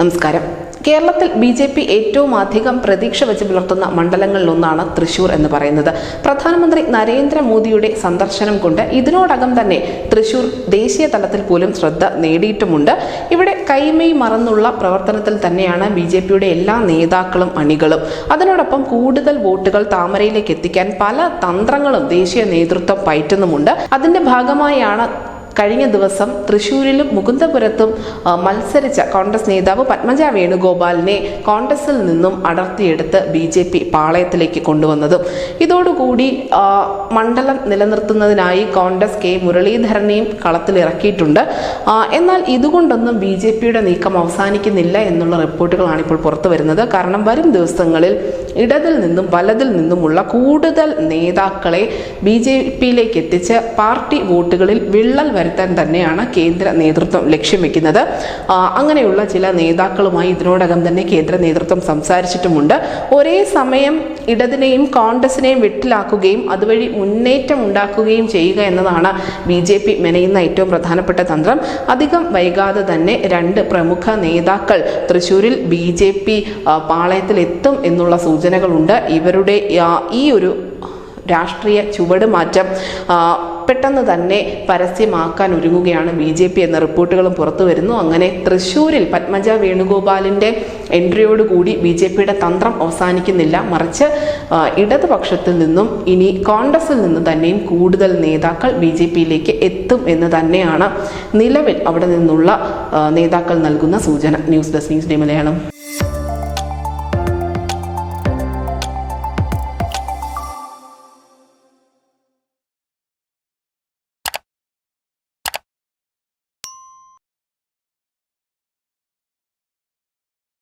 നമസ്കാരം. കേരളത്തിൽ BJP ഏറ്റവും അധികം പ്രതീക്ഷ വെച്ച് പുലർത്തുന്ന മണ്ഡലങ്ങളിലൊന്നാണ് തൃശൂർ എന്ന് പറയുന്നത്. പ്രധാനമന്ത്രി നരേന്ദ്രമോദിയുടെ സന്ദർശനം കൊണ്ട് ഇതിനോടകം തന്നെ തൃശൂർ ദേശീയ തലത്തിൽ പോലും ശ്രദ്ധ നേടിയിട്ടുമുണ്ട്. ഇവിടെ കൈമെയ് മറന്നുള്ള പ്രവർത്തനത്തിൽ തന്നെയാണ് BJPയുടെ എല്ലാ നേതാക്കളും അണികളും. അതിനോടൊപ്പം കൂടുതൽ വോട്ടുകൾ താമരയിലേക്ക് എത്തിക്കാൻ പല തന്ത്രങ്ങളും ദേശീയ നേതൃത്വം പയറ്റുന്നുമുണ്ട്. അതിന്റെ ഭാഗമായാണ് കഴിഞ്ഞ ദിവസം തൃശ്ശൂരിലും മുകുന്ദപുരത്തും മത്സരിച്ച കോൺഗ്രസ് നേതാവ് പത്മജ വേണുഗോപാലിനെ കോൺഗ്രസിൽ നിന്നും അടർത്തിയെടുത്ത് BJP പാളയത്തിലേക്ക് കൊണ്ടുവന്നതും. ഇതോടുകൂടി മണ്ഡലം നിലനിർത്തുന്നതിനായി കോൺഗ്രസ് K മുരളീധരനെയും കളത്തിലിറക്കിയിട്ടുണ്ട്. എന്നാൽ ഇതുകൊണ്ടൊന്നും BJPയുടെ നീക്കം അവസാനിക്കുന്നില്ല എന്നുള്ള റിപ്പോർട്ടുകളാണ് ഇപ്പോൾ പുറത്തു വരുന്നത്. കാരണം വരും ദിവസങ്ങളിൽ ഇടതിൽ നിന്നും വലതിൽ നിന്നുമുള്ള കൂടുതൽ നേതാക്കളെ BJPയിലേക്ക് എത്തിച്ച് പാർട്ടി വോട്ടുകളിൽ വിള്ളൽ വരുത്താൻ തന്നെയാണ് കേന്ദ്ര നേതൃത്വം ലക്ഷ്യം വെക്കുന്നത്. അങ്ങനെയുള്ള ചില നേതാക്കളുമായി ഇതിനോടകം തന്നെ കേന്ദ്ര നേതൃത്വം സംസാരിച്ചിട്ടുമുണ്ട്. ഒരേ സമയം ഇടതിനെയും കോൺഗ്രസിനെയും വെട്ടിലാക്കുകയും അതുവഴി മുന്നേറ്റം ഉണ്ടാക്കുകയും ചെയ്യുക എന്നതാണ് BJP മെനയുന്ന ഏറ്റവും പ്രധാനപ്പെട്ട തന്ത്രം. അധികം വൈകാതെ തന്നെ രണ്ട് പ്രമുഖ നേതാക്കൾ തൃശ്ശൂരിൽ BJP പാളയത്തിൽ എത്തും എന്നുള്ള സൂചനകളുണ്ട്. ഇവരുടെ ഈ ഒരു രാഷ്ട്രീയ ചുവടുമാറ്റം പെട്ടെന്ന് തന്നെ പരസ്യമാക്കാൻ ഒരുങ്ങുകയാണ് BJP എന്ന റിപ്പോർട്ടുകളും പുറത്തു വരുന്നു. അങ്ങനെ തൃശ്ശൂരിൽ പത്മജ വേണുഗോപാലിൻ്റെ എൻട്രിയോടുകൂടി BJPയുടെ തന്ത്രം അവസാനിക്കുന്നില്ല. മറിച്ച് ഇടതുപക്ഷത്തിൽ നിന്നും ഇനി കോൺഗ്രസിൽ നിന്ന് തന്നെയും കൂടുതൽ നേതാക്കൾ BJPയിലേക്ക് എത്തും എന്ന് തന്നെയാണ് നിലവിൽ അവിടെ നിന്നുള്ള നേതാക്കൾ നൽകുന്ന സൂചന. News desk news day Malayalam.